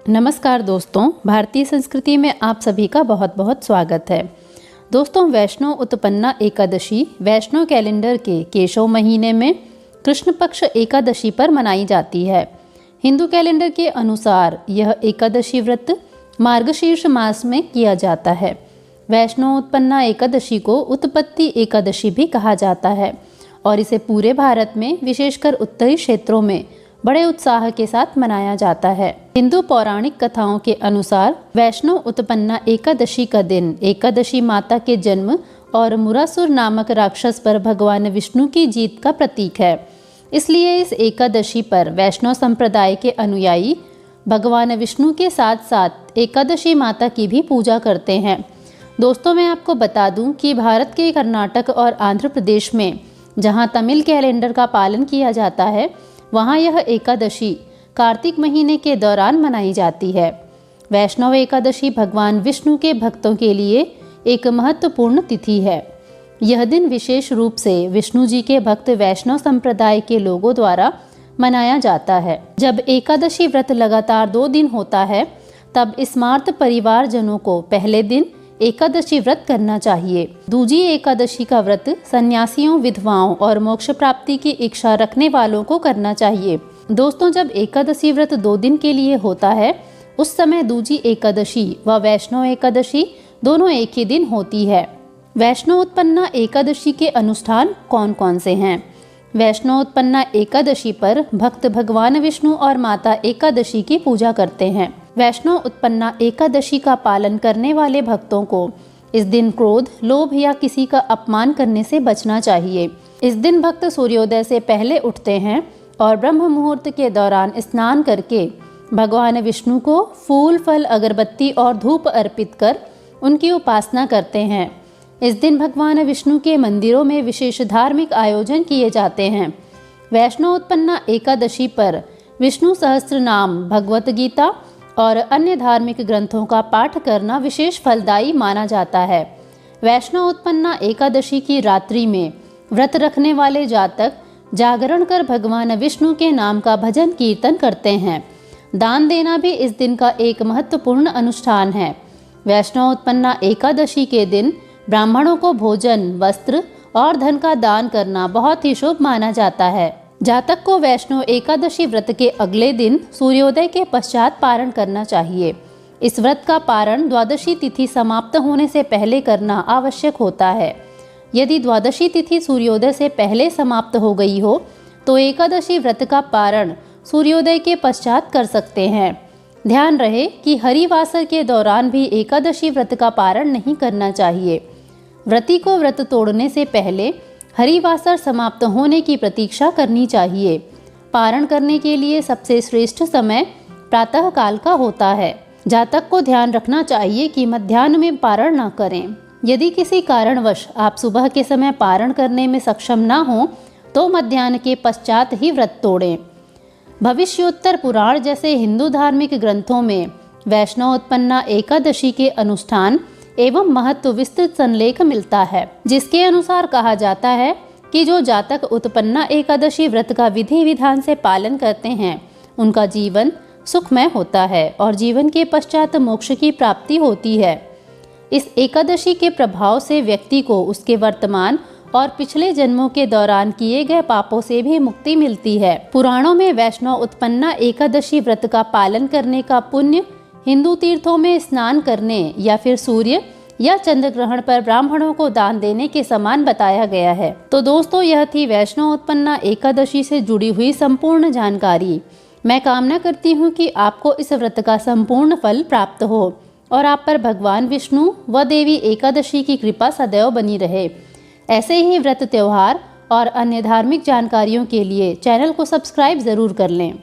नमस्कार दोस्तों, भारतीय संस्कृति में आप सभी का बहुत बहुत स्वागत है। दोस्तों, वैष्णव उत्पन्ना एकादशी वैष्णव कैलेंडर के केशव महीने में कृष्ण पक्ष एकादशी पर मनाई जाती है। हिंदू कैलेंडर के अनुसार यह एकादशी व्रत मार्गशीर्ष मास में किया जाता है। वैष्णव उत्पन्ना एकादशी को उत्पत्ति एकादशी भी कहा जाता है और इसे पूरे भारत में विशेषकर उत्तरी क्षेत्रों में बड़े उत्साह के साथ मनाया जाता है। हिंदू पौराणिक कथाओं के अनुसार वैष्णव उत्पन्ना एकादशी का दिन एकादशी माता के जन्म और मुरासुर नामक राक्षस पर भगवान विष्णु की जीत का प्रतीक है। इसलिए इस एकादशी पर वैष्णव संप्रदाय के अनुयायी भगवान विष्णु के साथ साथ एकादशी माता की भी पूजा करते हैं। दोस्तों, मैं आपको बता दूं कि भारत के कर्नाटक और आंध्र प्रदेश में जहां तमिल कैलेंडर का पालन किया जाता है, वहाँ यह एकादशी कार्तिक महीने के दौरान मनाई जाती है। वैष्णव एकादशी भगवान विष्णु के भक्तों के लिए एक महत्वपूर्ण तिथि है। यह दिन विशेष रूप से विष्णु जी के भक्त वैष्णव संप्रदाय के लोगों द्वारा मनाया जाता है। जब एकादशी व्रत लगातार 2 दिन होता है, तब स्मार्त परिवारजनों को पहले दिन एकादशी व्रत करना चाहिए। दूजी एकादशी का व्रत सन्यासियों, विधवाओं और मोक्ष प्राप्ति की इच्छा रखने वालों को करना चाहिए। दोस्तों, जब एकादशी व्रत 2 दिन के लिए होता है, उस समय दूजी एकादशी व वैष्णव एकादशी दोनों एक ही दिन होती है। वैष्णव उत्पन्ना एकादशी के अनुष्ठान कौन कौन से हैं? वैष्णव उत्पन्ना एकादशी पर भक्त भगवान विष्णु और माता एकादशी की पूजा करते हैं। वैष्णव उत्पन्ना एकादशी का पालन करने वाले भक्तों को इस दिन क्रोध, लोभ या किसी का अपमान करने से बचना चाहिए। इस दिन भक्त सूर्योदय से पहले उठते हैं और ब्रह्म मुहूर्त के दौरान स्नान करके भगवान विष्णु को फूल, फल, अगरबत्ती और धूप अर्पित कर उनकी उपासना करते हैं। इस दिन भगवान विष्णु के मंदिरों में विशेष धार्मिक आयोजन किए जाते हैं। वैष्णव उत्पन्ना एकादशी पर विष्णु सहस्त्र नाम, भगवत गीता और अन्य धार्मिक ग्रंथों का पाठ करना विशेष फलदायी माना जाता है। वैष्णव उत्पन्ना एकादशी की रात्रि में व्रत रखने वाले जातक जागरण कर भगवान विष्णु के नाम का भजन कीर्तन करते हैं। दान देना भी इस दिन का एक महत्वपूर्ण अनुष्ठान है। वैष्णव उत्पन्ना एकादशी के दिन ब्राह्मणों को भोजन, वस्त्र और धन का दान करना बहुत ही शुभ माना जाता है। जातक को वैष्णव एकादशी व्रत के अगले दिन सूर्योदय के पश्चात पारण करना चाहिए। इस व्रत का पारण द्वादशी तिथि समाप्त होने से पहले करना आवश्यक होता है। यदि द्वादशी तिथि सूर्योदय से पहले समाप्त हो गई हो तो एकादशी व्रत का पारण सूर्योदय के पश्चात कर सकते हैं। ध्यान रहे कि हरिवासर के दौरान भी एकादशी व्रत का पारण नहीं करना चाहिए। व्रती को व्रत तोड़ने से पहले हरिवासर समाप्त होने की प्रतीक्षा करनी चाहिए। पारण करने के लिए सबसे श्रेष्ठ समय प्रातः काल का होता है। जातक को ध्यान रखना चाहिए कि मध्याह्न में पारण न करें। यदि किसी कारणवश आप सुबह के समय पारण करने में सक्षम न हो तो मध्याह्न के पश्चात ही व्रत तोड़ें। भविष्योत्तर पुराण जैसे हिंदू धार्मिक ग्रंथों में वैष्णव उत्पन्ना एकादशी के अनुष्ठान एवं महत्व विस्तृत संलेख मिलता है, जिसके अनुसार कहा जाता है कि जो जातक उत्पन्ना एकादशी व्रत का विधि विधान से पालन करते हैं, उनका जीवन सुखमय होता है और जीवन के पश्चात मोक्ष की प्राप्ति होती है। इस एकादशी के प्रभाव से व्यक्ति को उसके वर्तमान और पिछले जन्मों के दौरान किए गए पापों से भी मुक्ति मिलती है। पुराणों में वैष्णव उत्पन्ना एकादशी व्रत का पालन करने का पुण्य हिंदू तीर्थों में स्नान करने या फिर सूर्य या चंद्र ग्रहण पर ब्राह्मणों को दान देने के समान बताया गया है। तो दोस्तों, यह थी वैष्णव उत्पन्ना एकादशी से जुड़ी हुई संपूर्ण जानकारी। मैं कामना करती हूँ कि आपको इस व्रत का संपूर्ण फल प्राप्त हो और आप पर भगवान विष्णु व देवी एकादशी की कृपा सदैव बनी रहे। ऐसे ही व्रत, त्योहार और अन्य धार्मिक जानकारियों के लिए चैनल को सब्सक्राइब जरूर कर लें।